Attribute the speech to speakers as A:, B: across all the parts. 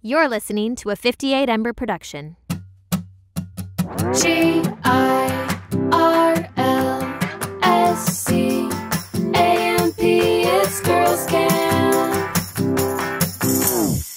A: You're listening to a 58 Ember production.
B: GIRLSCAMP, it's Girls Camp.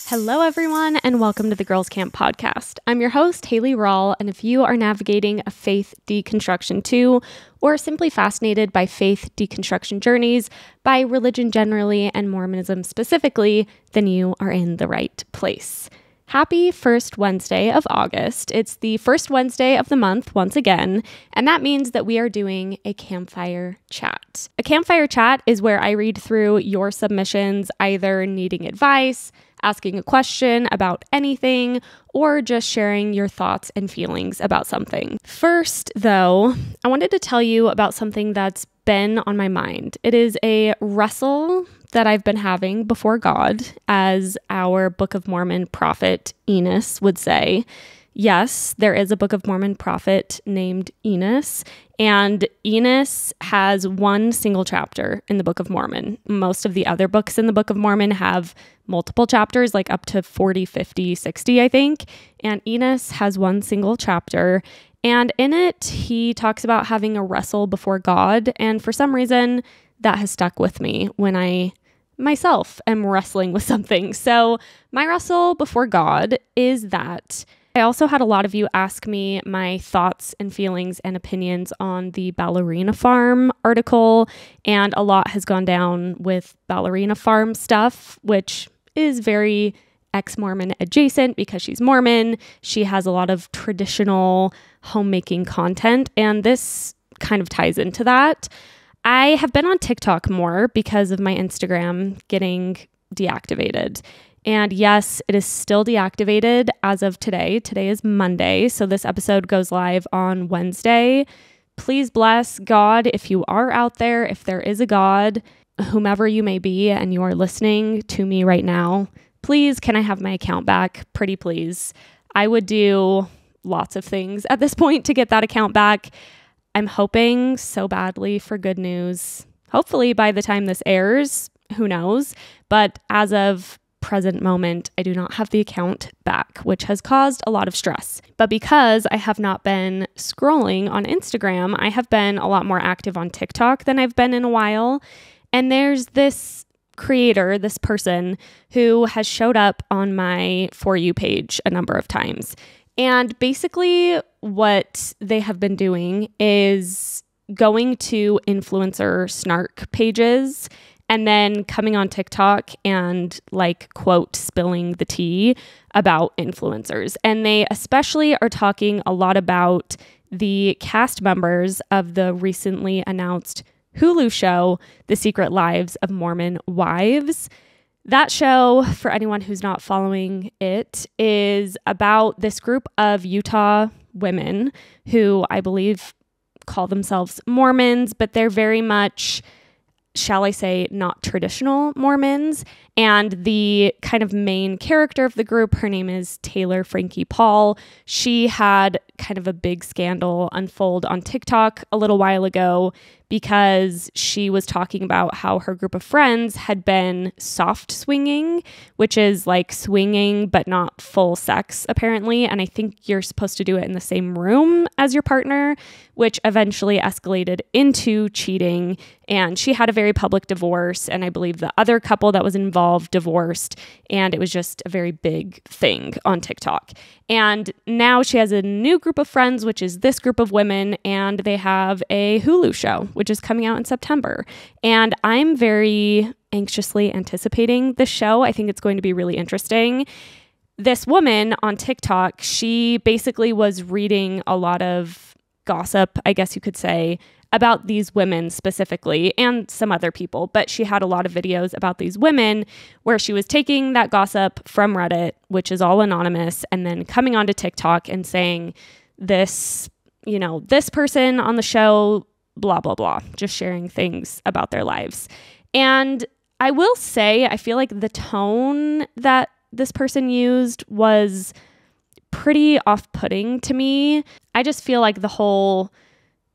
C: Hello, everyone, and welcome to the Girls Camp podcast. I'm your host, Haley Rawl, and if you are navigating a faith deconstruction too, or simply fascinated by faith deconstruction journeys, by religion generally and Mormonism specifically, then you are in the right place. Happy first Wednesday of August. It's the first Wednesday of the month once again, and that means that we are doing a campfire chat. A campfire chat is where I read through your submissions, either needing advice, asking a question about anything, or just sharing your thoughts and feelings about something. First, though, I wanted to tell you about something that's been on my mind. It is a wrestle that I've been having before God, as our Book of Mormon prophet Enos would say. Yes, there is a Book of Mormon prophet named Enos, and Enos has one single chapter in the Book of Mormon. Most of the other books in the Book of Mormon have multiple chapters, like up to 40, 50, 60, I think. And Enos has one single chapter. And in it, he talks about having a wrestle before God. And for some reason, that has stuck with me when I myself am wrestling with something. So my wrestle before God is that I also had a lot of you ask me my thoughts and feelings and opinions on the Ballerina Farm article, and a lot has gone down with Ballerina Farm stuff, which is very Ex-Mormon adjacent because she's Mormon. She has a lot of traditional homemaking content, and this kind of ties into that. I have been on TikTok more because of my Instagram getting deactivated. And yes, it is still deactivated as of today. Today is Monday, so this episode goes live on Wednesday. Please bless God if you are out there, if there is a God, whomever you may be, and you are listening to me right now. Please, can I have my account back? Pretty please. I would do lots of things at this point to get that account back. I'm hoping so badly for good news. Hopefully by the time this airs, who knows? But as of present moment, I do not have the account back, which has caused a lot of stress. But because I have not been scrolling on Instagram, I have been a lot more active on TikTok than I've been in a while. And there's this creator, this person who has showed up on my For You page a number of times. And basically what they have been doing is going to influencer snark pages and then coming on TikTok and quote, spilling the tea about influencers. And they especially are talking a lot about the cast members of the recently announced Hulu show, The Secret Lives of Mormon Wives. That show, for anyone who's not following it, is about this group of Utah women who I believe call themselves Mormons, but they're very much, shall I say, not traditional Mormons. And the kind of main character of the group, her name is Taylor Frankie Paul. She had kind of a big scandal unfold on TikTok a little while ago because she was talking about how her group of friends had been soft swinging, which is like swinging but not full sex apparently. And I think you're supposed to do it in the same room as your partner, which eventually escalated into cheating. And she had a very public divorce, and I believe the other couple that was involved divorced, and it was just a very big thing on TikTok. And now she has a new group of friends, which is this group of women, and they have a Hulu show, which is coming out in September. And I'm very anxiously anticipating this show. I think it's going to be really interesting. This woman on TikTok, she basically was reading a lot of gossip, I guess you could say, about these women specifically and some other people, but she had a lot of videos about these women where she was taking that gossip from Reddit, which is all anonymous, and then coming onto TikTok and saying this, this person on the show, blah, blah, blah, just sharing things about their lives. And I will say, I feel like the tone that this person used was pretty off-putting to me. I just feel like the whole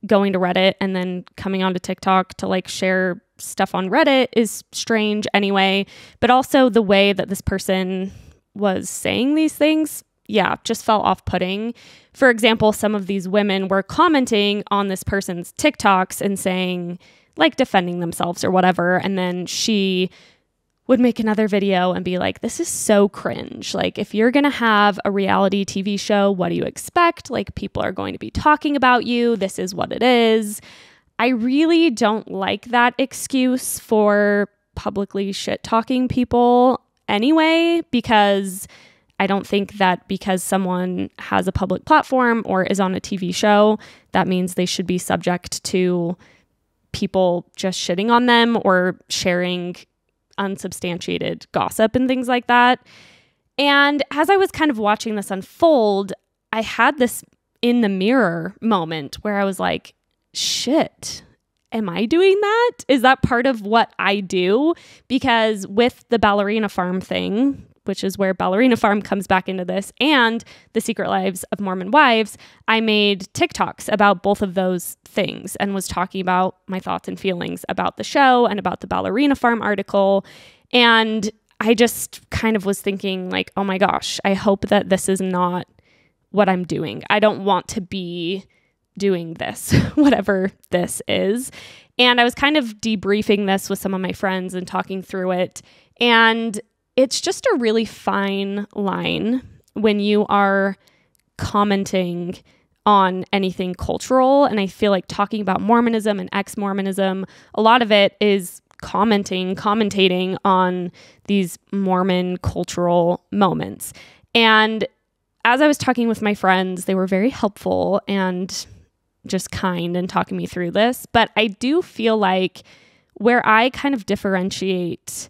C: going to Reddit and then coming onto TikTok to share stuff on Reddit is strange anyway, but also the way that this person was saying these things, just felt off-putting. For example, some of these women were commenting on this person's TikToks and saying, like, defending themselves or whatever. And then she would make another video and be like, this is so cringe. Like, if you're going to have a reality TV show, what do you expect? Like, people are going to be talking about you. This is what it is. I really don't like that excuse for publicly shit-talking people anyway, because I don't think that because someone has a public platform or is on a TV show, that means they should be subject to people just shitting on them or sharing unsubstantiated gossip and things like that. And as I was kind of watching this unfold, I had this in the mirror moment where I was like, shit, am I doing that? Is that part of what I do? Because with the Ballerina Farm thing, which is where Ballerina Farm comes back into this, and The Secret Lives of Mormon Wives, I made TikToks about both of those things and was talking about my thoughts and feelings about the show and about the Ballerina Farm article. And I just kind of was thinking like, oh my gosh, I hope that this is not what I'm doing. I don't want to be doing this, whatever this is. And I was kind of debriefing this with some of my friends and talking through it. And it's just a really fine line when you are commenting on anything cultural. And I feel like talking about Mormonism and ex-Mormonism, a lot of it is commentating on these Mormon cultural moments. And as I was talking with my friends, they were very helpful and just kind and talking me through this. But I do feel like where I kind of differentiate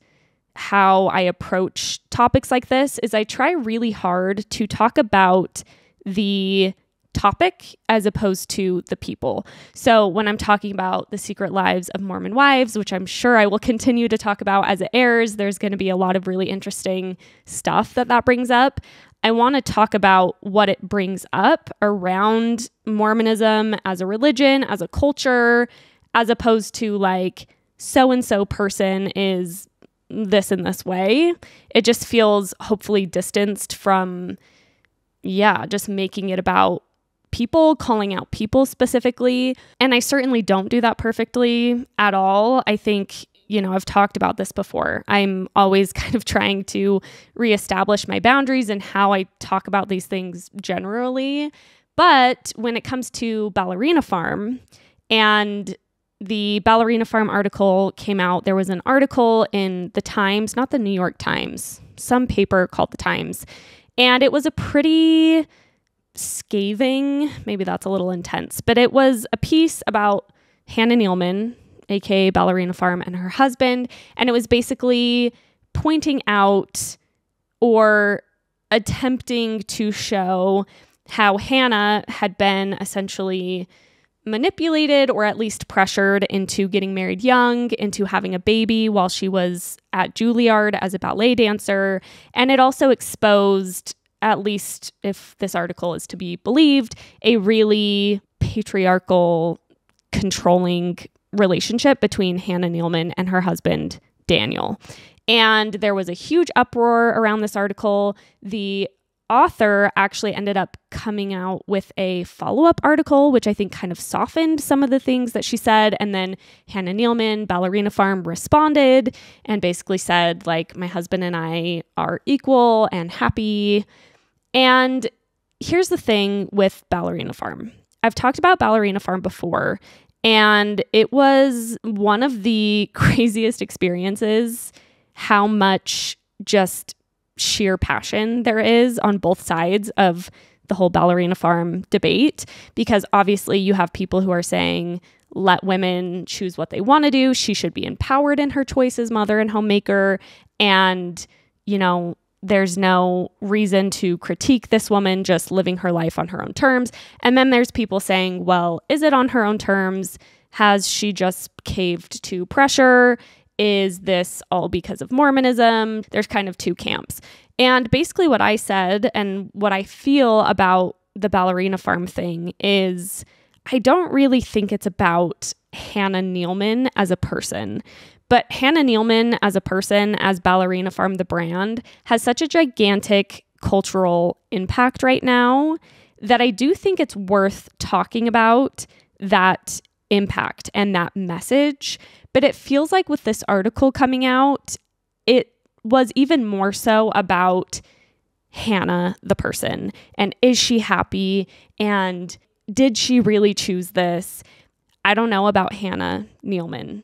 C: how I approach topics like this is I try really hard to talk about the topic as opposed to the people. So when I'm talking about The Secret Lives of Mormon Wives, which I'm sure I will continue to talk about as it airs, there's going to be a lot of really interesting stuff that brings up. I want to talk about what it brings up around Mormonism as a religion, as a culture, as opposed to like so-and-so person is this in this way. It just feels hopefully distanced from, just making it about people, calling out people specifically. And I certainly don't do that perfectly at all. I think, I've talked about this before. I'm always kind of trying to reestablish my boundaries and how I talk about these things generally. But when it comes to Ballerina Farm, and the Ballerina Farm article came out, there was an article in the Times, not the New York Times, some paper called the Times. And it was a pretty scathing, maybe that's a little intense, but it was a piece about Hannah Nealman, aka Ballerina Farm, and her husband. And it was basically pointing out or attempting to show how Hannah had been essentially manipulated or at least pressured into getting married young, into having a baby while she was at Juilliard as a ballet dancer. And it also exposed, at least if this article is to be believed, a really patriarchal, controlling relationship between Hannah Nealman and her husband, Daniel. And there was a huge uproar around this article. The author actually ended up coming out with a follow-up article, which I think kind of softened some of the things that she said. And then Hannah Nealman, Ballerina Farm, responded and basically said, like, my husband and I are equal and happy. And here's the thing with Ballerina Farm. I've talked about Ballerina Farm before, and it was one of the craziest experiences, how much just sheer passion there is on both sides of the whole Ballerina Farm debate, because obviously you have people who are saying, let women choose what they want to do. She should be empowered in her choice as mother and homemaker. And, there's no reason to critique this woman just living her life on her own terms. And then there's people saying, well, is it on her own terms? Has she just caved to pressure? Is this all because of Mormonism? There's kind of two camps. And basically what I said and what I feel about the Ballerina Farm thing is I don't really think it's about Hannah Nealman as a person. But Hannah Nealman as a person, as Ballerina Farm, the brand, has such a gigantic cultural impact right now that I do think it's worth talking about that impact and that message. But it feels like with this article coming out, it was even more so about Hannah, the person, and is she happy? And did she really choose this? I don't know about Hannah Nealman.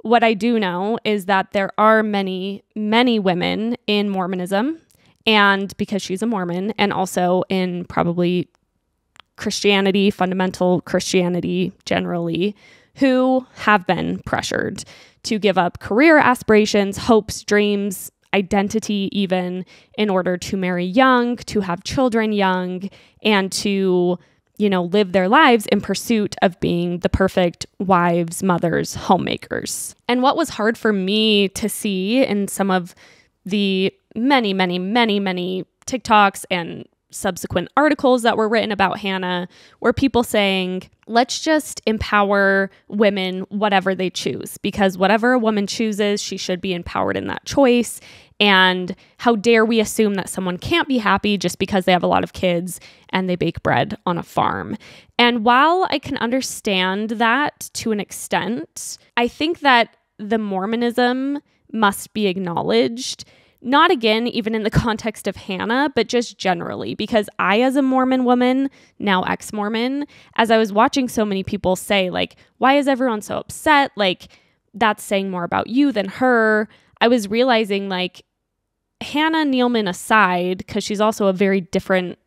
C: What I do know is that there are many, many women in Mormonism, and because she's a Mormon, and also in probably Christianity, fundamental Christianity generally, who have been pressured to give up career aspirations, hopes, dreams, identity even, in order to marry young, to have children young, and to, live their lives in pursuit of being the perfect wives, mothers, homemakers. And what was hard for me to see in some of the many, many, many, many TikToks and subsequent articles that were written about Hannah were people saying, let's just empower women whatever they choose, because whatever a woman chooses, she should be empowered in that choice. And how dare we assume that someone can't be happy just because they have a lot of kids and they bake bread on a farm. And while I can understand that to an extent, I think that the Mormonism must be acknowledged. Not again, even in the context of Hannah, but just generally, because I, as a Mormon woman, now ex-Mormon, as I was watching so many people say, like, why is everyone so upset? Like, that's saying more about you than her. I was realizing, like, Hannah Nealman aside, because she's also a very different,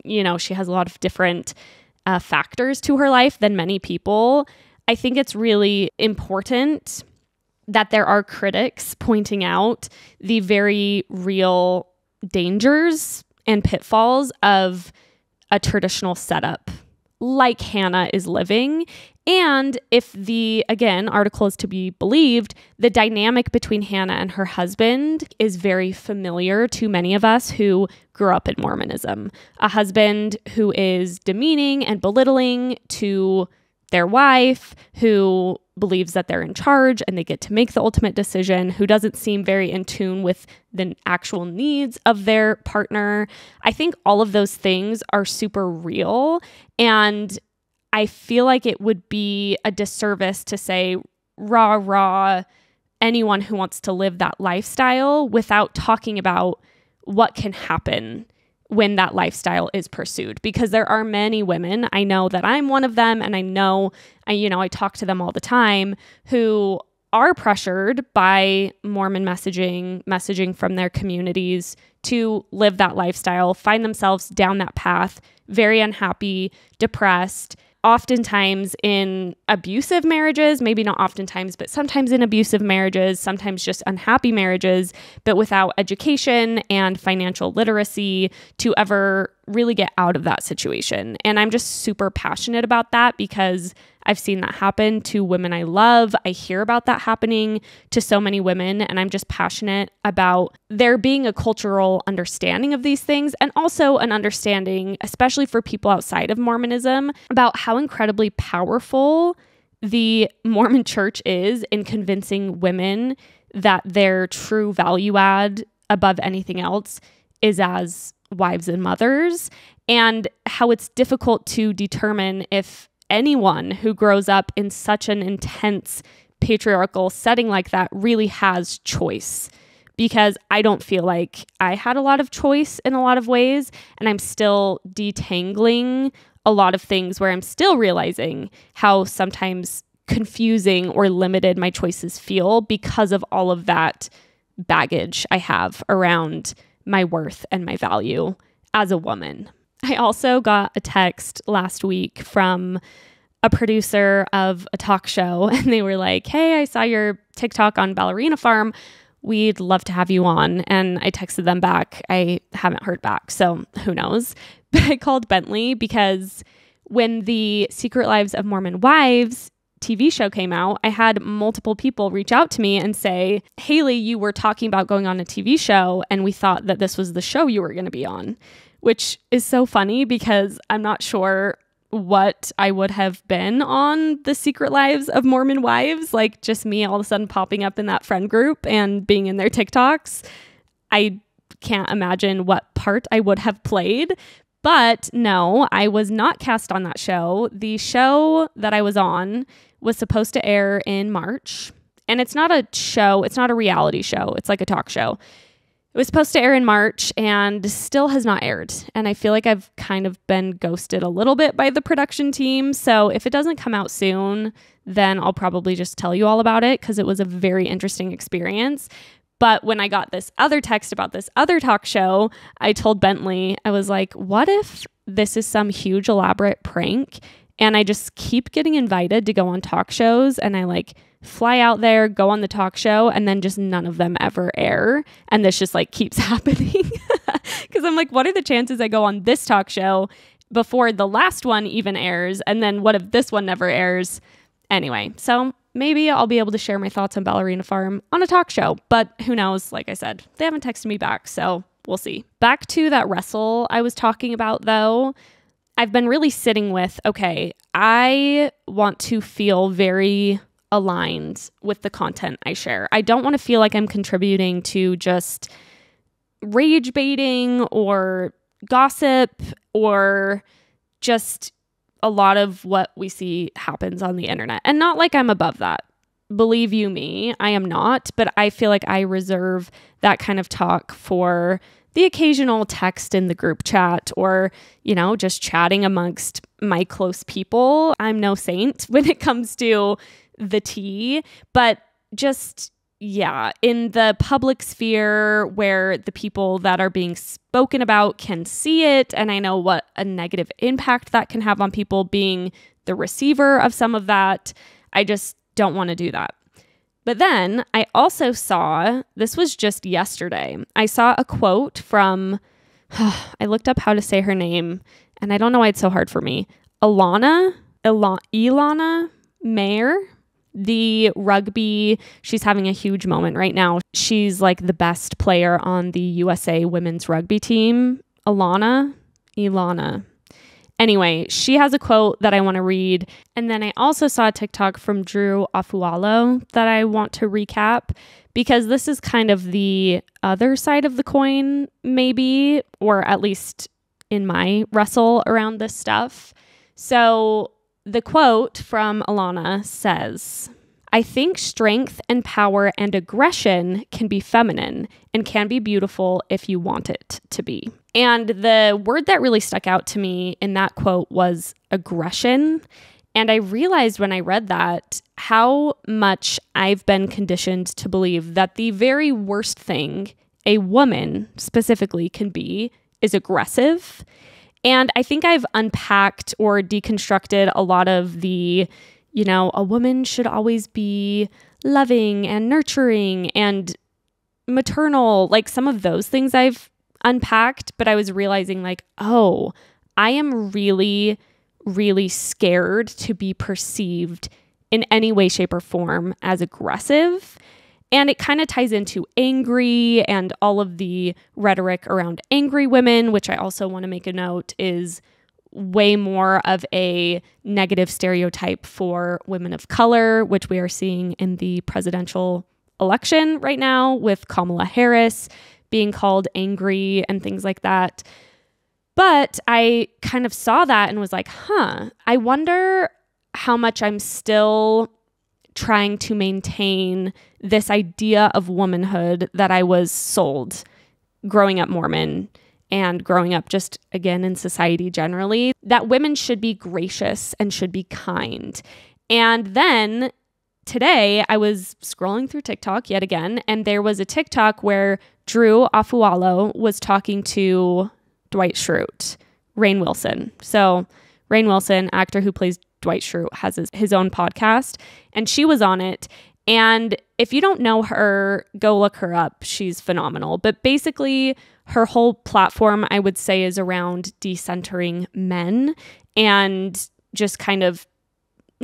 C: she has a lot of different factors to her life than many people. I think it's really important that there are critics pointing out the very real dangers and pitfalls of a traditional setup like Hannah is living. And if the, again, article is to be believed, the dynamic between Hannah and her husband is very familiar to many of us who grew up in Mormonism. A husband who is demeaning and belittling to their wife, who believes that they're in charge and they get to make the ultimate decision, who doesn't seem very in tune with the actual needs of their partner. I think all of those things are super real. And I feel like it would be a disservice to say, rah, anyone who wants to live that lifestyle without talking about what can happen when that lifestyle is pursued, because there are many women, I know that I'm one of them, and I know, I talk to them all the time, who are pressured by Mormon messaging from their communities to live that lifestyle, find themselves down that path, very unhappy, depressed, oftentimes in abusive marriages, maybe not oftentimes, but sometimes in abusive marriages, sometimes just unhappy marriages, but without education and financial literacy to ever really get out of that situation. And I'm just super passionate about that because I've seen that happen to women I love. I hear about that happening to so many women, and I'm just passionate about there being a cultural understanding of these things, and also an understanding, especially for people outside of Mormonism, about how incredibly powerful the Mormon church is in convincing women that their true value add above anything else is as wives and mothers, and how it's difficult to determine if anyone who grows up in such an intense patriarchal setting like that really has choice. Because I don't feel like I had a lot of choice in a lot of ways, and I'm still detangling a lot of things where I'm still realizing how sometimes confusing or limited my choices feel because of all of that baggage I have around my worth and my value as a woman. I also got a text last week from a producer of a talk show, and they were like, hey, I saw your TikTok on Ballerina Farm. We'd love to have you on. And I texted them back. I haven't heard back, so who knows? But I called Bentley because when the Secret Lives of Mormon Wives TV show came out, I had multiple people reach out to me and say, Haley, you were talking about going on a TV show, and we thought that this was the show you were going to be on, which is so funny because I'm not sure what I would have been on The Secret Lives of Mormon Wives, like just me all of a sudden popping up in that friend group and being in their TikToks. I can't imagine what part I would have played. But no, I was not cast on that show. The show that I was on was supposed to air in March. And it's not a show, it's not a reality show. It's like a talk show. It was supposed to air in March and still has not aired. And I feel like I've kind of been ghosted a little bit by the production team. So if it doesn't come out soon, then I'll probably just tell you all about it because it was a very interesting experience. But when I got this other text about this other talk show, I told Bentley, I was like, what if this is some huge elaborate prank and I just keep getting invited to go on talk shows and I like fly out there, go on the talk show, and then just none of them ever air. And this just like keeps happening. Because I'm like, what are the chances I go on this talk show before the last one even airs? And then what if this one never airs? Anyway, so maybe I'll be able to share my thoughts on Ballerina Farm on a talk show. But who knows? Like I said, they haven't texted me back, so we'll see. Back to that wrestle I was talking about though. I've been really sitting with, okay, I want to feel very aligned with the content I share. I don't want to feel like I'm contributing to just rage baiting or gossip or just a lot of what we see happens on the internet. And not like I'm above that. Believe you me, I am not, but I feel like I reserve that kind of talk for the occasional text in the group chat or, you know, just chatting amongst my close people. I'm no saint when it comes to the tea, but just, yeah, in the public sphere where the people that are being spoken about can see it, and I know what a negative impact that can have on people being the receiver of some of that, I just don't want to do that. But then I also saw, this was just yesterday, I saw a quote from, I looked up how to say her name, and I don't know why it's so hard for me, Ilana Mayer, the rugby, she's having a huge moment right now. She's like the best player on the USA women's rugby team. Ilana. Anyway, she has a quote that I want to read. And then I also saw a TikTok from Drew Afualo that I want to recap because this is kind of the other side of the coin, maybe, or at least in my wrestle around this stuff. So the quote from Ilana says, I think strength and power and aggression can be feminine and can be beautiful if you want it to be. And the word that really stuck out to me in that quote was aggression. And I realized when I read that how much I've been conditioned to believe that the very worst thing a woman specifically can be is aggressive. And I think I've unpacked or deconstructed a lot of the, you know, a woman should always be loving and nurturing and maternal, like some of those things I've unpacked, but I was realizing like, oh, I am really, really scared to be perceived in any way, shape, or form as aggressive. And it kind of ties into angry and all of the rhetoric around angry women, which I also want to make a note is way more of a negative stereotype for women of color, which we are seeing in the presidential election right now with Kamala Harris being called angry and things like that. But I kind of saw that and was like, I wonder how much I'm still trying to maintain this idea of womanhood that I was sold growing up Mormon and growing up just, again, in society generally, that women should be gracious and should be kind. And then today I was scrolling through TikTok yet again, and there was a TikTok where Drew Afualo was talking to Dwight Schrute, Rainn Wilson. So Rainn Wilson, actor who plays Dwight Schrute, has his own podcast, and she was on it. And if you don't know her, go look her up. She's phenomenal. But basically, her whole platform, I would say, is around decentering men and just kind of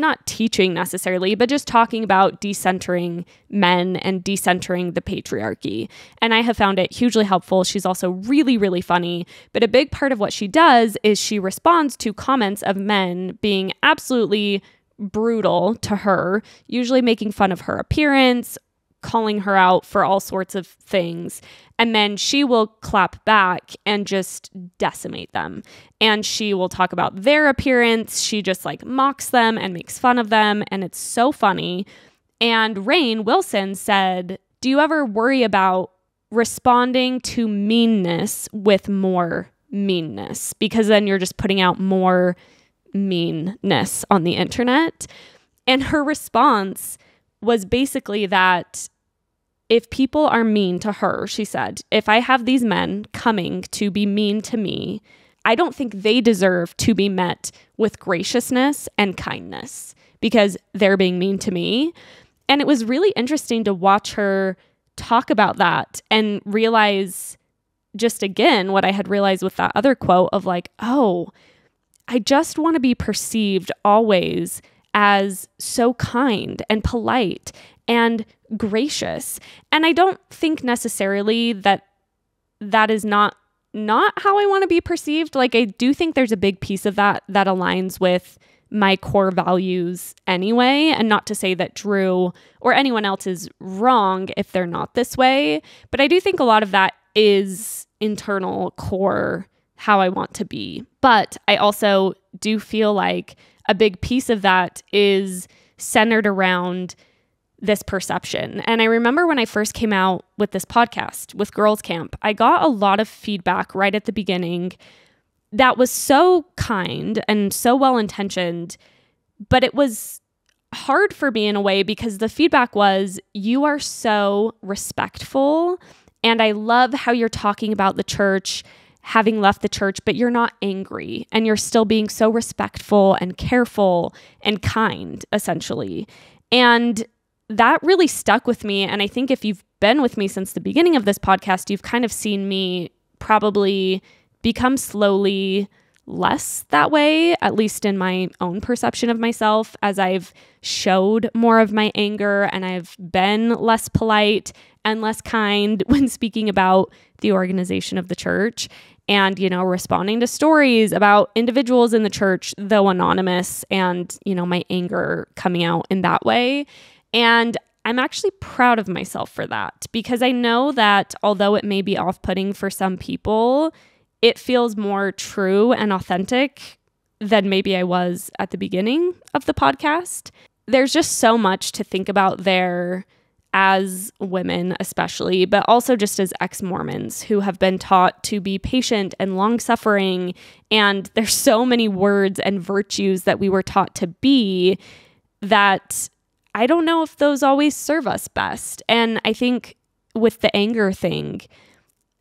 C: not teaching necessarily, but just talking about decentering men and decentering the patriarchy. And I have found it hugely helpful. She's also really, really funny. But a big part of what she does is she responds to comments of men being absolutely brutal to her, usually making fun of her appearance, calling her out for all sorts of things. And then she will clap back and just decimate them. And she will talk about their appearance. She just like mocks them and makes fun of them. And it's so funny. And Rainn Wilson said, do you ever worry about responding to meanness with more meanness? Because then you're just putting out more meanness on the internet. And her response was basically that if people are mean to her, she said, if I have these men coming to be mean to me, I don't think they deserve to be met with graciousness and kindness because they're being mean to me. And it was really interesting to watch her talk about that and realize just again what I had realized with that other quote of like, oh, I just want to be perceived always as so kind and polite and gracious. And I don't think necessarily that that is not how I want to be perceived. Like, I do think there's a big piece of that aligns with my core values anyway. And not to say that Drew or anyone else is wrong if they're not this way. But I do think a lot of that is internal core how I want to be. But I also do feel like a big piece of that is centered around this perception. And I remember when I first came out with this podcast with Girls Camp, I got a lot of feedback right at the beginning that was so kind and so well-intentioned, but it was hard for me in a way because the feedback was, you are so respectful and I love how you're talking about the church having left the church, but you're not angry and you're still being so respectful and careful and kind, essentially. And that really stuck with me. And I think if you've been with me since the beginning of this podcast, you've kind of seen me probably become slowly less that way, at least in my own perception of myself, as I've showed more of my anger and I've been less polite and less kind when speaking about the organization of the church and, you know, responding to stories about individuals in the church, though anonymous, and, you know, my anger coming out in that way. And I'm actually proud of myself for that because I know that although it may be off-putting for some people, it feels more true and authentic than maybe I was at the beginning of the podcast. There's just so much to think about there as women especially, but also just as ex-Mormons who have been taught to be patient and long-suffering. And there's so many words and virtues that we were taught to be that I don't know if those always serve us best. And I think with the anger thing,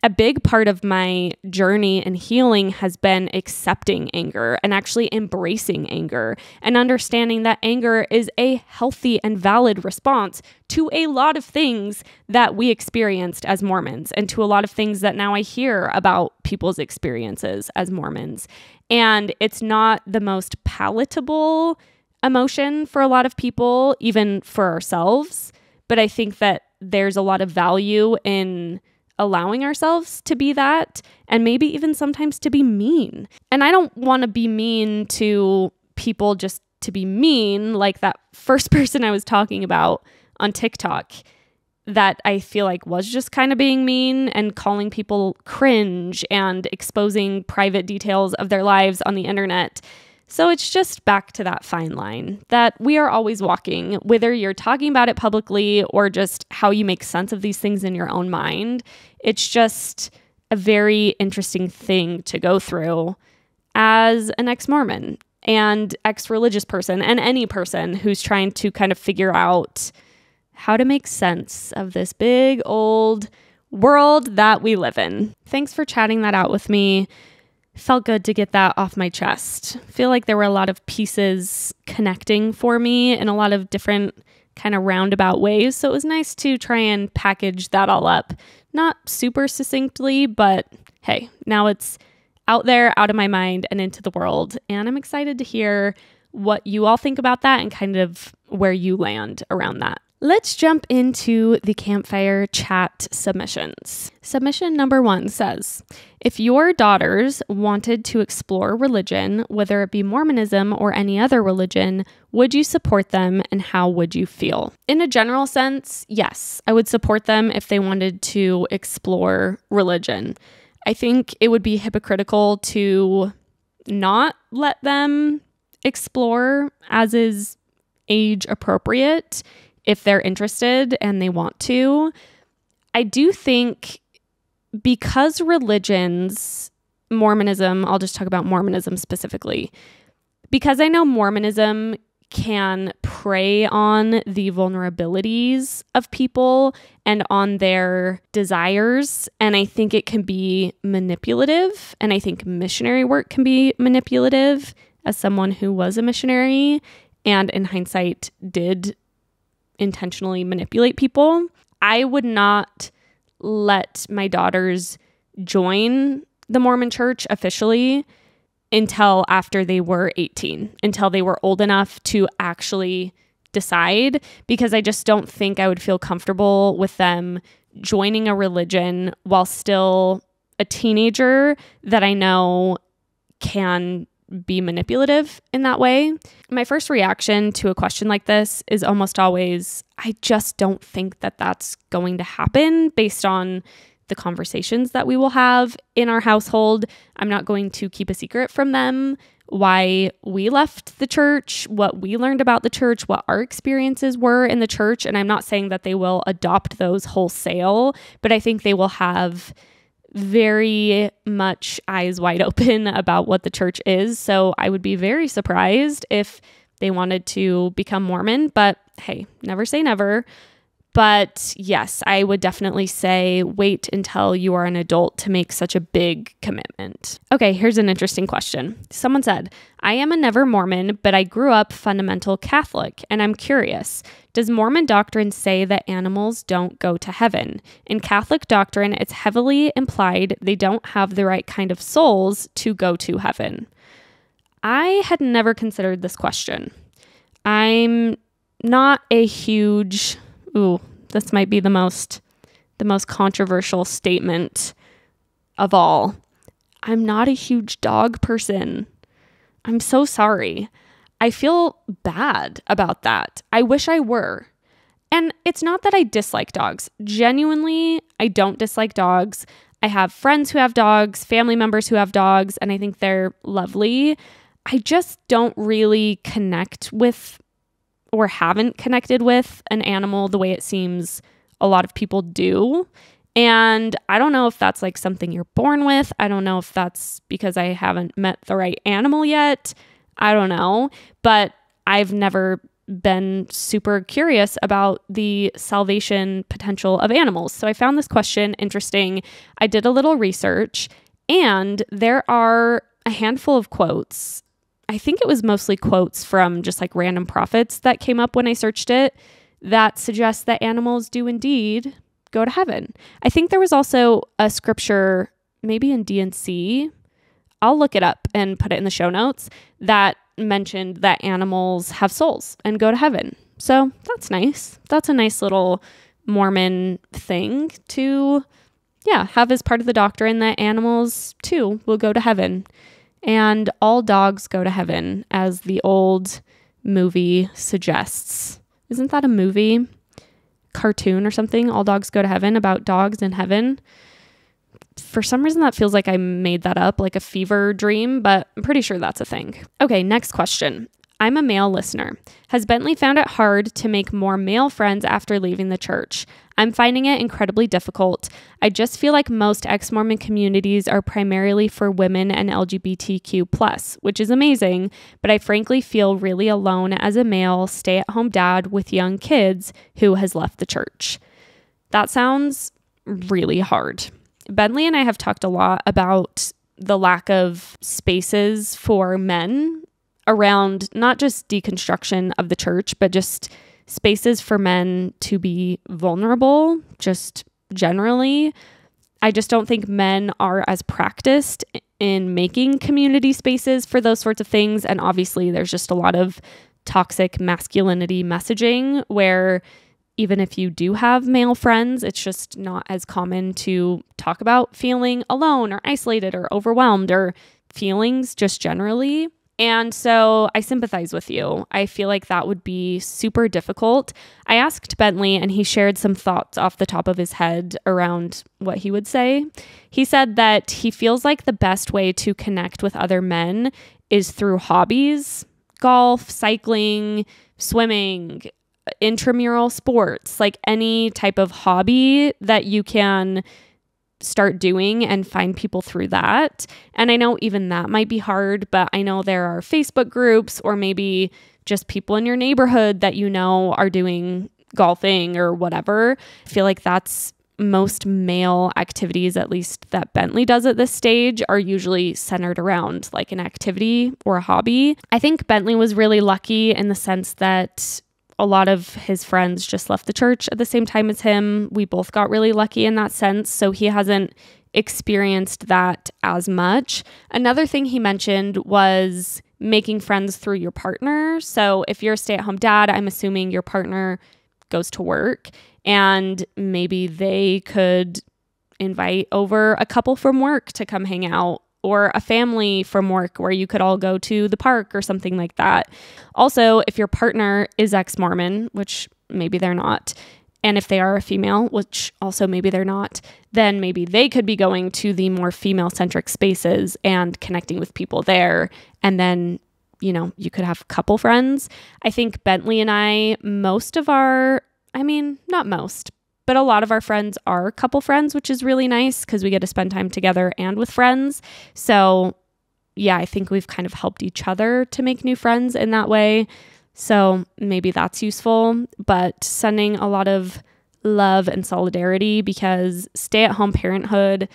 C: a big part of my journey and healing has been accepting anger and actually embracing anger and understanding that anger is a healthy and valid response to a lot of things that we experienced as Mormons and to a lot of things that now I hear about people's experiences as Mormons. And it's not the most palatable emotion for a lot of people, even for ourselves. But I think that there's a lot of value in allowing ourselves to be that, and maybe even sometimes to be mean. And I don't want to be mean to people just to be mean, like that first person I was talking about on TikTok that I feel like was just kind of being mean and calling people cringe and exposing private details of their lives on the internet. So it's just back to that fine line that we are always walking, whether you're talking about it publicly or just how you make sense of these things in your own mind. It's just a very interesting thing to go through as an ex-Mormon and ex-religious person and any person who's trying to kind of figure out how to make sense of this big old world that we live in. Thanks for chatting that out with me. Felt good to get that off my chest. Feel like there were a lot of pieces connecting for me in a lot of different kind of roundabout ways. So it was nice to try and package that all up. Not super succinctly, but hey, now it's out there, out of my mind and into the world. And I'm excited to hear what you all think about that and kind of where you land around that. Let's jump into the campfire chat submissions. Submission number 1 says, if your daughters wanted to explore religion, whether it be Mormonism or any other religion, would you support them and how would you feel? In a general sense, yes, I would support them if they wanted to explore religion. I think it would be hypocritical to not let them explore as is age appropriate if they're interested and they want to. I do think because religions, Mormonism, I'll just talk about Mormonism specifically, because I know Mormonism can prey on the vulnerabilities of people and on their desires. And I think it can be manipulative. And I think missionary work can be manipulative as someone who was a missionary and in hindsight did intentionally manipulate people. I would not let my daughters join the Mormon church officially until after they were 18, until they were old enough to actually decide, because I just don't think I would feel comfortable with them joining a religion while still a teenager that I know can be manipulative in that way. My first reaction to a question like this is almost always, I just don't think that that's going to happen based on the conversations that we will have in our household. I'm not going to keep a secret from them why we left the church, what we learned about the church, what our experiences were in the church. And I'm not saying that they will adopt those wholesale, but I think they will have very much eyes wide open about what the church is. So I would be very surprised if they wanted to become Mormon, but hey, never say never. But yes, I would definitely say wait until you are an adult to make such a big commitment. Okay, here's an interesting question. Someone said, I am a never Mormon, but I grew up fundamental Catholic, and I'm curious. Does Mormon doctrine say that animals don't go to heaven? In Catholic doctrine, it's heavily implied they don't have the right kind of souls to go to heaven. I had never considered this question. I'm not a huge... this might be the most controversial statement of all. I'm not a huge dog person. I'm so sorry. I feel bad about that. I wish I were. And it's not that I dislike dogs. Genuinely, I don't dislike dogs. I have friends who have dogs, family members who have dogs, and I think they're lovely. I just don't really connect with or haven't connected with an animal the way it seems a lot of people do. And I don't know if that's like something you're born with. I don't know if that's because I haven't met the right animal yet. I don't know. But I've never been super curious about the salvation potential of animals. So I found this question interesting. I did a little research, and there are a handful of quotes. I think it was mostly quotes from just like random prophets that came up when I searched it that suggest that animals do indeed go to heaven. I think there was also a scripture, maybe in D&C, I'll look it up and put it in the show notes, that mentioned that animals have souls and go to heaven. So that's nice. That's a nice little Mormon thing to, have as part of the doctrine that animals too will go to heaven. And all dogs go to heaven, as the old movie suggests. Isn't that a movie? Cartoon or something? All dogs go to heaven, about dogs in heaven. For some reason, that feels like I made that up, like a fever dream, but I'm pretty sure that's a thing. Okay, next question. I'm a male listener. Has Bentley found it hard to make more male friends after leaving the church? I'm finding it incredibly difficult. I just feel like most ex-Mormon communities are primarily for women and LGBTQ+, which is amazing, but I frankly feel really alone as a male stay-at-home dad with young kids who has left the church. That sounds really hard. Bentley and I have talked a lot about the lack of spaces for men around not just deconstruction of the church, but just spaces for men to be vulnerable, just generally. I just don't think men are as practiced in making community spaces for those sorts of things. And obviously there's just a lot of toxic masculinity messaging where even if you do have male friends, it's just not as common to talk about feeling alone or isolated or overwhelmed or feelings just generally. And so I sympathize with you. I feel like that would be super difficult. I asked Bentley and he shared some thoughts off the top of his head around what he would say. He said that he feels like the best way to connect with other men is through hobbies, golf, cycling, swimming, intramural sports, like any type of hobby that you can start doing and find people through that. And I know even that might be hard, but I know there are Facebook groups or maybe just people in your neighborhood that you know are doing golfing or whatever. I feel like that's most male activities, at least that Bentley does at this stage, are usually centered around like an activity or a hobby. I think Bentley was really lucky in the sense that a lot of his friends just left the church at the same time as him. We both got really lucky in that sense. So he hasn't experienced that as much. Another thing he mentioned was making friends through your partner. So if you're a stay-at-home dad, I'm assuming your partner goes to work and maybe they could invite over a couple from work to come hang out, or a family from work where you could all go to the park or something like that. Also, if your partner is ex-Mormon, which maybe they're not, and if they are a female, which also maybe they're not, then maybe they could be going to the more female-centric spaces and connecting with people there. And then, you know, you could have couple friends. I think Bentley and I, not most, but a lot of our friends are couple friends, which is really nice because we get to spend time together and with friends. So yeah, I think we've kind of helped each other to make new friends in that way. So maybe that's useful, but sending a lot of love and solidarity because stay-at-home parenthood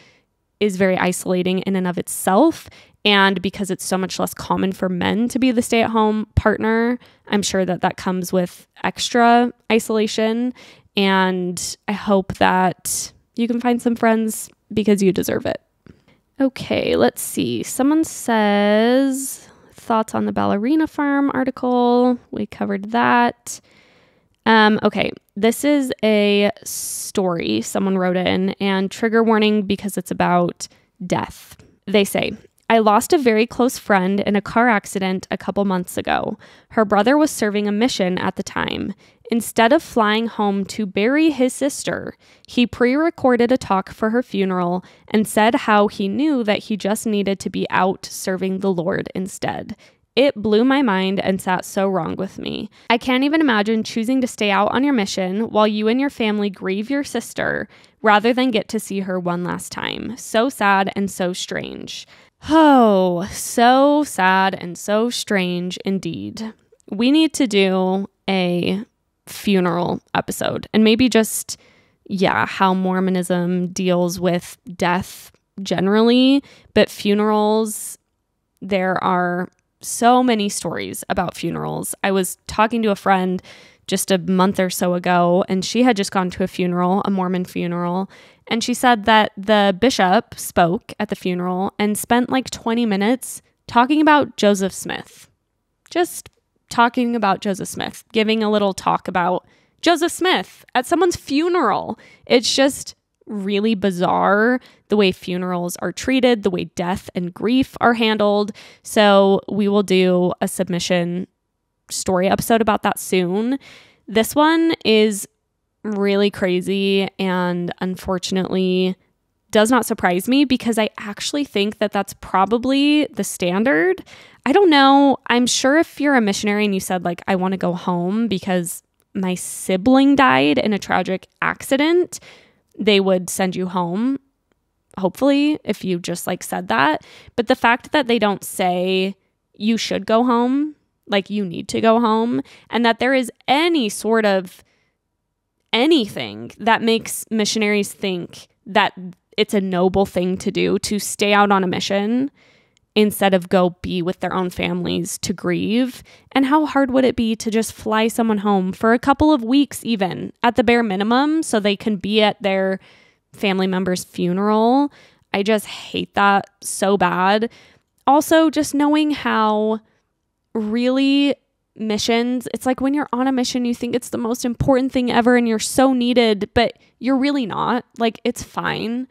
C: is very isolating in and of itself. And because it's so much less common for men to be the stay-at-home partner, I'm sure that that comes with extra isolation. And I hope that you can find some friends because you deserve it. Okay, let's see. Someone says thoughts on the Ballerina Farm article. We covered that. Okay, this is a story someone wrote in, and trigger warning because it's about death. They say, I lost a very close friend in a car accident a couple months ago. Her brother was serving a mission at the time. Instead of flying home to bury his sister, he pre-recorded a talk for her funeral and said how he knew that he just needed to be out serving the Lord instead. It blew my mind and sat so wrong with me. I can't even imagine choosing to stay out on your mission while you and your family grieve your sister rather than get to see her one last time. So sad and so strange. Oh, so sad and so strange indeed. We need to do a funeral episode and maybe just, how Mormonism deals with death generally, but funerals, there are so many stories about funerals. I was talking to a friend just a month or so ago, and she had just gone to a funeral, a Mormon funeral, and she said that the bishop spoke at the funeral and spent like 20 minutes talking about Joseph Smith. Just talking about Joseph Smith, giving a little talk about Joseph Smith at someone's funeral. It's just really bizarre the way funerals are treated, the way death and grief are handled. So we will do a submission story episode about that soon. This one is really crazy and unfortunately does not surprise me because I actually think that that's probably the standard. I don't know. I'm sure if you're a missionary and you said like, I want to go home because my sibling died in a tragic accident, they would send you home, hopefully, if you just like said that. But the fact that they don't say you should go home, like you need to go home, and that there is any sort of anything that makes missionaries think that it's a noble thing to do to stay out on a mission instead of go be with their own families to grieve. And how hard would it be to just fly someone home for a couple of weeks even at the bare minimum so they can be at their family member's funeral? I just hate that so bad. Also, just knowing how really missions, it's like when you're on a mission, you think it's the most important thing ever and you're so needed, but you're really not. Like, it's fine.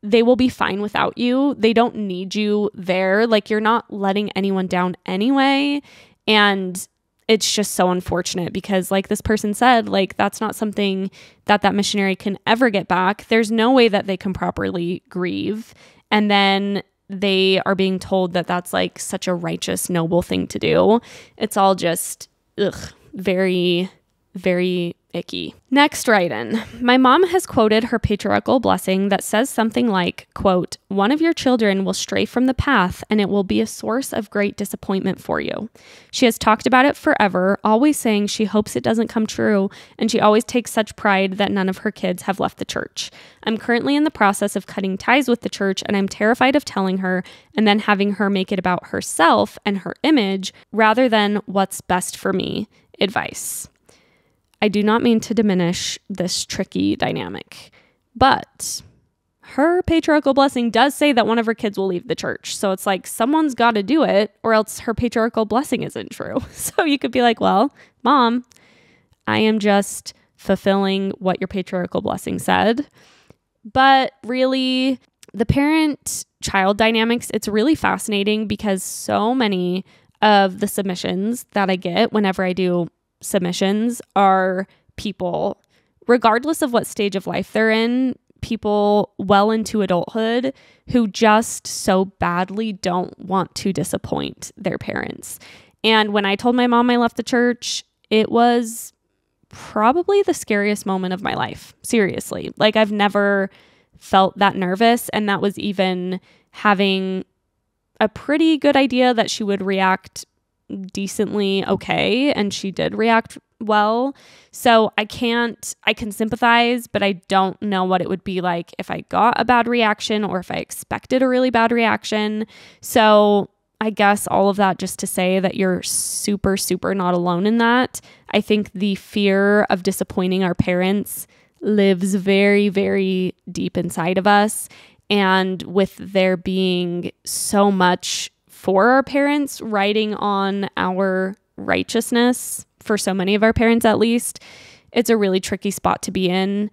C: They will be fine without you. They don't need you there. Like, you're not letting anyone down anyway. And it's just so unfortunate because, like this person said, like, that's not something that missionary can ever get back. There's no way that they can properly grieve. And then they are being told that that's like such a righteous, noble thing to do. It's all just, very, very icky. Next write-in. My mom has quoted her patriarchal blessing that says something like, quote, "One of your children will stray from the path and it will be a source of great disappointment for you." She has talked about it forever, always saying she hopes it doesn't come true, and she always takes such pride that none of her kids have left the church. I'm currently in the process of cutting ties with the church, and I'm terrified of telling her and then having her make it about herself and her image rather than what's best for me. Advice. I do not mean to diminish this tricky dynamic, but her patriarchal blessing does say that one of her kids will leave the church. So it's like someone's got to do it or else her patriarchal blessing isn't true. So you could be like, well, Mom, I am just fulfilling what your patriarchal blessing said. But really, the parent-child dynamics, it's really fascinating because so many of the submissions that I get whenever I do submissions are people, regardless of what stage of life they're in, people well into adulthood who just so badly don't want to disappoint their parents. And when I told my mom I left the church, it was probably the scariest moment of my life. Seriously. Like, I've never felt that nervous. And that was even having a pretty good idea that she would react decently okay, and she did react well. So I can sympathize, but I don't know what it would be like if I got a bad reaction or if I expected a really bad reaction. So I guess all of that just to say that you're super, super not alone in that. I think the fear of disappointing our parents lives very, very deep inside of us. And with there being so much for our parents riding on our righteousness, for so many of our parents at least, it's a really tricky spot to be in.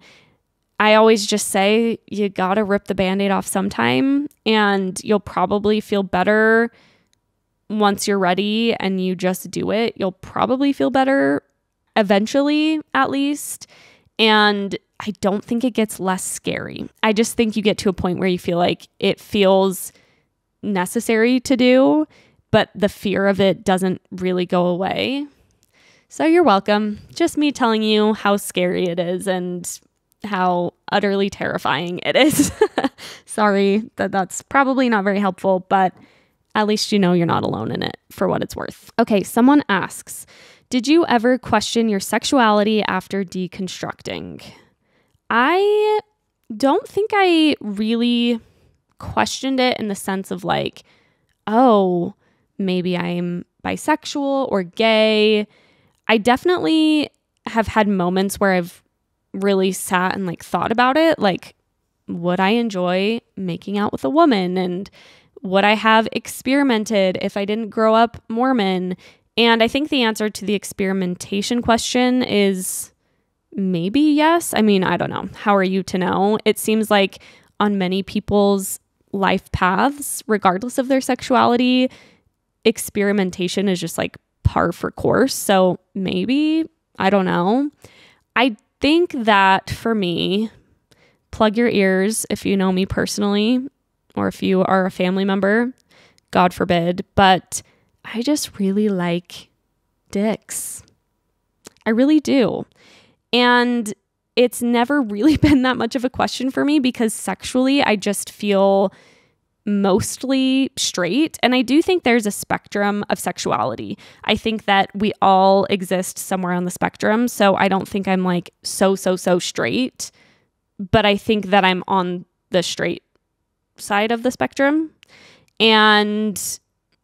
C: I always just say you gotta rip the Band-Aid off sometime, and you'll probably feel better once you're ready and you just do it. You'll probably feel better eventually, at least. And I don't think it gets less scary. I just think you get to a point where you feel like it feels necessary to do, but the fear of it doesn't really go away. So you're welcome. Just me telling you how scary it is and how utterly terrifying it is. Sorry that's probably not very helpful, but at least you know you're not alone in it for what it's worth. Okay, someone asks, did you ever question your sexuality after deconstructing? I don't think I really questioned it in the sense of like, oh, maybe I'm bisexual or gay. I definitely have had moments where I've really sat and like thought about it. Like, would I enjoy making out with a woman? And would I have experimented if I didn't grow up Mormon? And I think the answer to the experimentation question is maybe yes. I mean, I don't know. How are you to know? It seems like on many people's life paths, regardless of their sexuality, experimentation is just like par for course. So maybe, I don't know. I think that for me, plug your ears if you know me personally, or if you are a family member, God forbid, but I just really like dicks. I really do. And it's never really been that much of a question for me because sexually, I just feel mostly straight. And I do think there's a spectrum of sexuality. I think that we all exist somewhere on the spectrum. So I don't think I'm like so straight, but I think that I'm on the straight side of the spectrum. And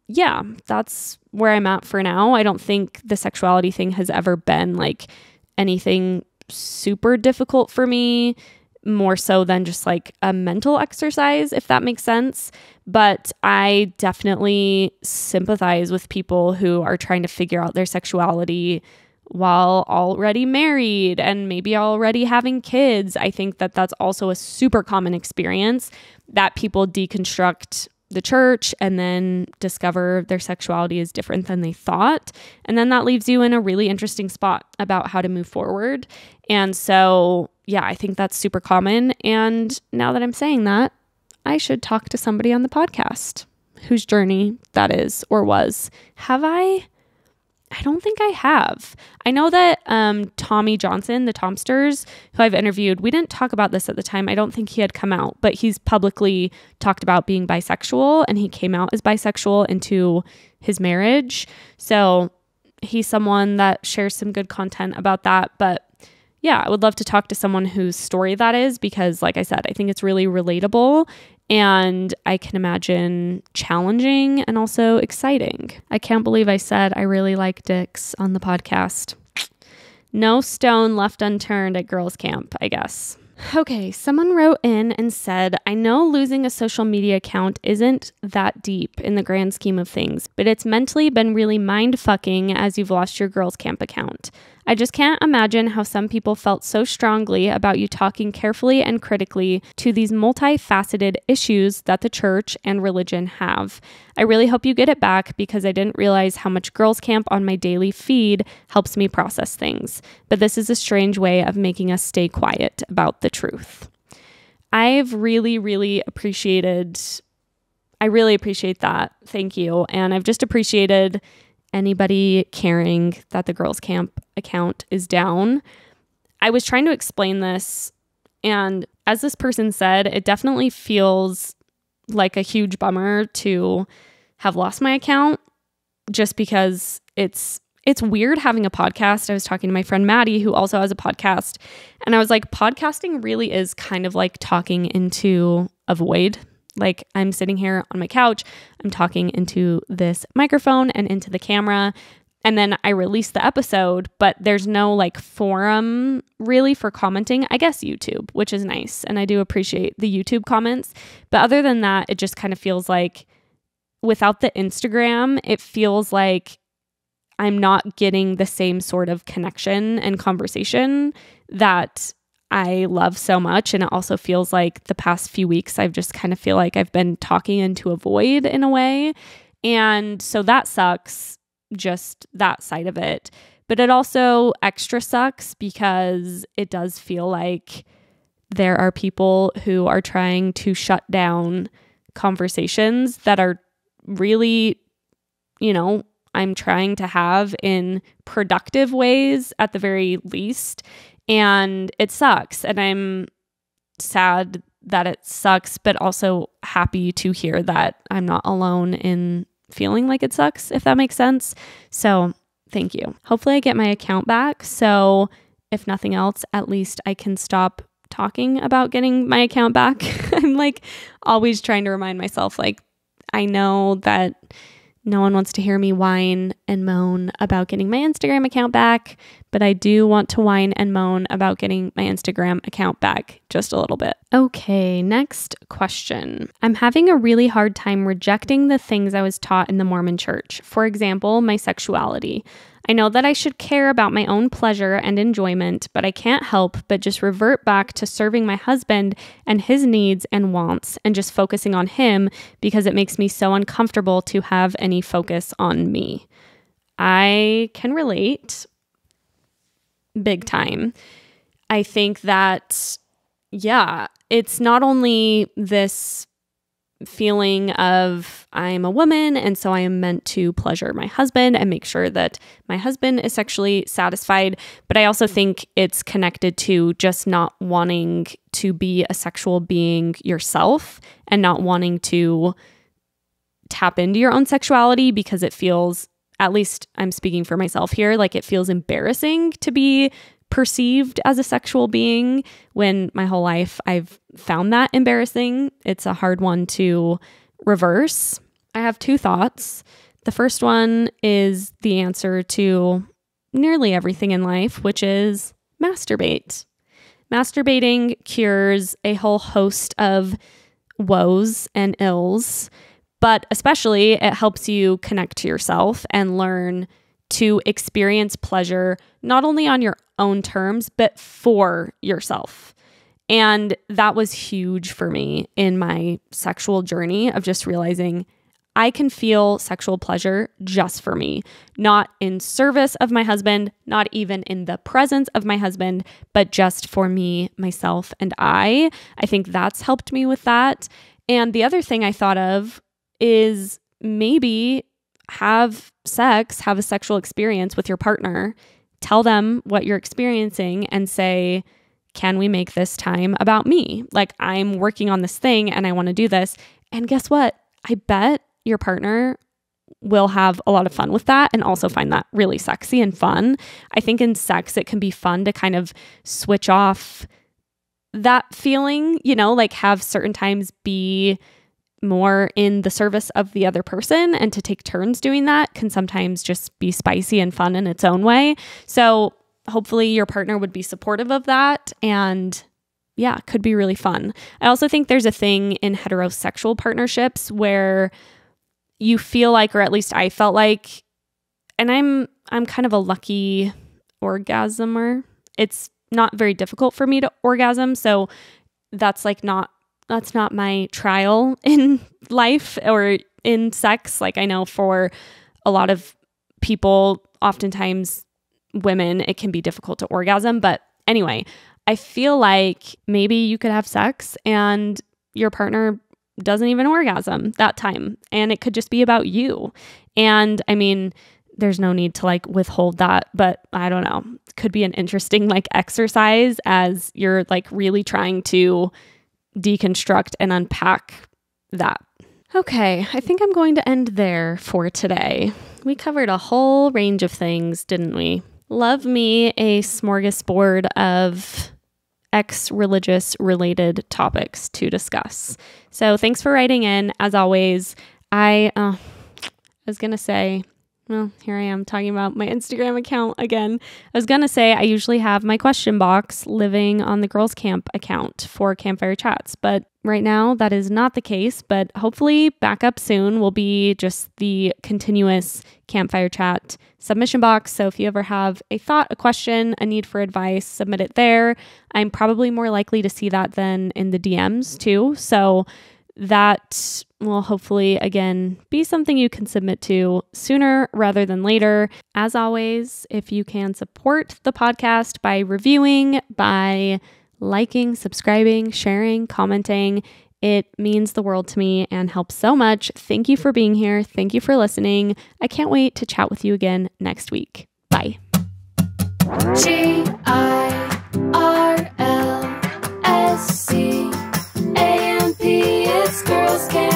C: yeah, that's where I'm at for now. I don't think the sexuality thing has ever been like anything super difficult for me, more so than just like a mental exercise, if that makes sense. But I definitely sympathize with people who are trying to figure out their sexuality while already married and maybe already having kids. I think that that's also a super common experience, that people deconstruct the church and then discover their sexuality is different than they thought. And then that leaves you in a really interesting spot about how to move forward. And so, yeah, I think that's super common. And now that I'm saying that, I should talk to somebody on the podcast whose journey that is or was. Have I? I don't think I have. I know that Tommy Johnson, the Tomsters, who I've interviewed, we didn't talk about this at the time. I don't think he had come out, but he's publicly talked about being bisexual, and he came out as bisexual into his marriage. So he's someone that shares some good content about that. But yeah, I would love to talk to someone whose story that is, because like I said, I think it's really relatable. And I can imagine challenging and also exciting. I can't believe I said I really like dicks on the podcast. No stone left unturned at girls' camp, I guess. Okay, someone wrote in and said, I know losing a social media account isn't that deep in the grand scheme of things, but it's mentally been really mind-fucking as you've lost your girls' camp account. I just can't imagine how some people felt so strongly about you talking carefully and critically to these multifaceted issues that the church and religion have. I really hope you get it back, because I didn't realize how much girls' camp on my daily feed helps me process things. But this is a strange way of making us stay quiet about the truth. I really appreciate that. Thank you. And I've just appreciated anybody caring that the girls' camp account is down. I was trying to explain this, and as this person said, it definitely feels like a huge bummer to have lost my account, just because it's weird having a podcast. I was talking to my friend Maddie, who also has a podcast, and I was like, podcasting really is kind of like talking into a void. Like, I'm sitting here on my couch, I'm talking into this microphone and into the camera, and then I release the episode, but there's no like forum really for commenting. I guess YouTube, which is nice, and I do appreciate the YouTube comments. But other than that, it just kind of feels like without the Instagram, it feels like I'm not getting the same sort of connection and conversation that I love so much. And it also feels like the past few weeks, I've just kind of feel like I've been talking into a void in a way. And so that sucks, just that side of it. But it also extra sucks because it does feel like there are people who are trying to shut down conversations that are really, I'm trying to have in productive ways at the very least. And it sucks. And I'm sad that it sucks, but also happy to hear that I'm not alone in feeling like it sucks, if that makes sense. So thank you. Hopefully I get my account back. So if nothing else, at least I can stop talking about getting my account back. I'm like always trying to remind myself, like, I know that no one wants to hear me whine and moan about getting my Instagram account back, but I do want to whine and moan about getting my Instagram account back just a little bit. Okay, next question. I'm having a really hard time rejecting the things I was taught in the Mormon church. For example, my sexuality. I know that I should care about my own pleasure and enjoyment, but I can't help but just revert back to serving my husband and his needs and wants and just focusing on him because it makes me so uncomfortable to have any focus on me. I can relate big time. I think that, yeah, it's not only this feeling of I'm a woman and so I am meant to pleasure my husband and make sure that my husband is sexually satisfied, but I also think it's connected to just not wanting to be a sexual being yourself and not wanting to tap into your own sexuality because it feels, at least I'm speaking for myself here, like it feels embarrassing to be perceived as a sexual being when my whole life I've found that embarrassing. It's a hard one to reverse. I have two thoughts. The first one is the answer to nearly everything in life, which is masturbate. masturbating cures a whole host of woes and ills, but especially it helps you connect to yourself and learn to experience pleasure not only on your own terms, but for yourself. And that was huge for me in my sexual journey of just realizing I can feel sexual pleasure just for me, not in service of my husband, not even in the presence of my husband, but just for me, myself, and I. I think that's helped me with that. And the other thing I thought of is maybe have sex, have a sexual experience with your partner, tell them what you're experiencing and say, can we make this time about me? Like, I'm working on this thing and I want to do this. And guess what? I bet your partner will have a lot of fun with that and also find that really sexy and fun. I think in sex, it can be fun to kind of switch off that feeling, like have certain times be more in the service of the other person, and to take turns doing that can sometimes just be spicy and fun in its own way. So hopefully your partner would be supportive of that, and yeah, could be really fun. I also think there's a thing in heterosexual partnerships where you feel like, or at least I felt like, and I'm kind of a lucky orgasmer. It's not very difficult for me to orgasm, so that's not my trial in life or in sex. Like, I know for a lot of people, oftentimes women, it can be difficult to orgasm. But anyway, I feel like maybe you could have sex and your partner doesn't even orgasm that time, and it could just be about you. And I mean, there's no need to withhold that, but I don't know. It could be an interesting exercise as you're really trying to deconstruct and unpack that. Okay, I think I'm going to end there for today. We covered a whole range of things, didn't we? Love me a smorgasbord of ex-religious related topics to discuss. So thanks for writing in. As always, I was going to say, well, here I am talking about my Instagram account again. I was going to say I usually have my question box living on the Girls Camp account for Campfire Chats, but right now that is not the case. But hopefully back up soon will be just the continuous Campfire Chat submission box. So if you ever have a thought, a question, a need for advice, submit it there. I'm probably more likely to see that than in the DMs too. So that will hopefully, again, be something you can submit to sooner rather than later. As always, if you can support the podcast by reviewing, by liking, subscribing, sharing, commenting, it means the world to me and helps so much. Thank you for being here. Thank you for listening. I can't wait to chat with you again next week. Bye.
B: It's Girls Camp.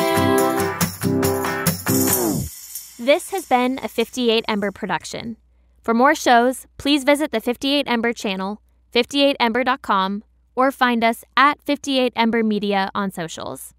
A: This has been a 58 Ember production. For more shows, please visit the 58 Ember channel, 58ember.com, or find us at 58 Ember Media on socials.